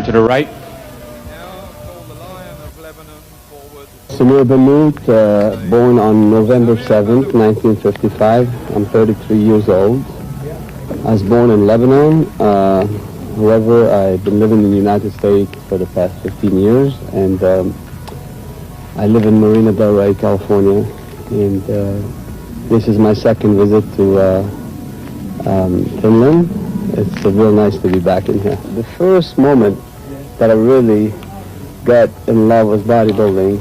To the right. Samir Bannout, born on November 7th, 1955. I'm 33 years old. I was born in Lebanon. However, I've been living in the United States for the past 15 years, and I live in Marina Del Rey, California, and this is my second visit to Finland. It's real nice to be back in here. The first moment that I really got in love with bodybuilding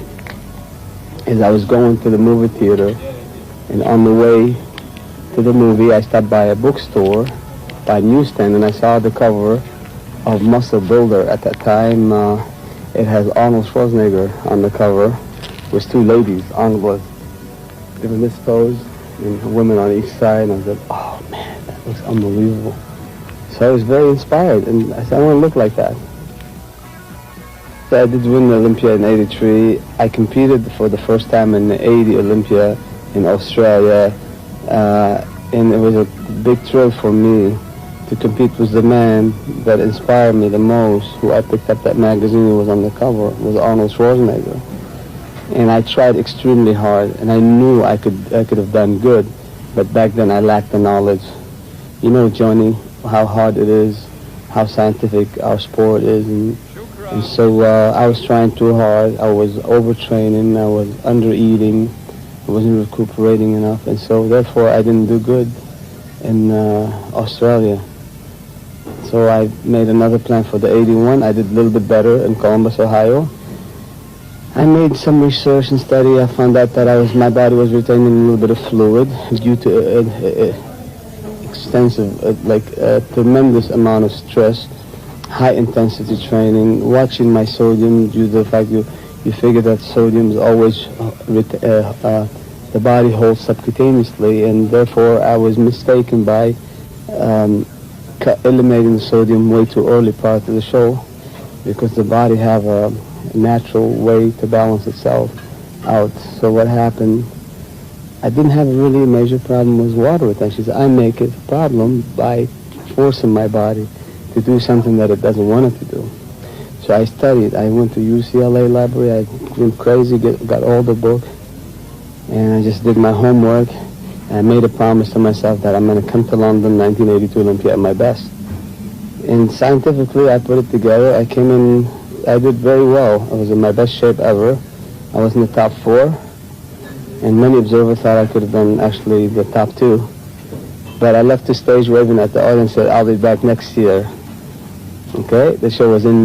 is I was going to the movie theater, and on the way to the movie I stopped by a bookstore, by a newsstand, and I saw the cover of Muscle Builder. At that time it has Arnold Schwarzenegger on the cover with two ladies. Arnold was doing this pose and women on each side, and I was like, oh man, that looks unbelievable. So I was very inspired, and I said, I want to look like that. So I did win the Olympia in '83. I competed for the first time in the '80 Olympia in Australia, and it was a big thrill for me to compete with the man that inspired me the most, who I picked up that magazine who was on the cover, was Arnold Schwarzenegger. And I tried extremely hard, and I knew I could have done good, but back then I lacked the knowledge. You know, Johnny, how hard it is, how scientific our sport is, and so I was trying too hard. I was overtraining, I was under-eating, I wasn't recuperating enough, and so therefore I didn't do good in Australia. So I made another plan for the '81. I did a little bit better in Columbus, Ohio. I made some research and study. I found out that my body was retaining a little bit of fluid due to extensive, tremendous amount of stress, high intensity training, watching my sodium due to the fact you figure that sodium is always, the body holds subcutaneously, and therefore I was mistaken by eliminating the sodium way too early prior to the show, because the body have a natural way to balance itself out. So what happened, I didn't have really a major problem with water retention. I make it a problem by forcing my body to do something that it doesn't want it to do. So I studied. I went to UCLA library. I went crazy, got all the books, and I just did my homework. And I made a promise to myself that I'm going to come to London 1982 Olympia at my best. And scientifically, I put it together. I came in, I did very well. I was in my best shape ever. I was in the top 4. And many observers thought I could have been actually the top 2. But I left the stage waving at the audience and said, I'll be back next year. Okay? The show was in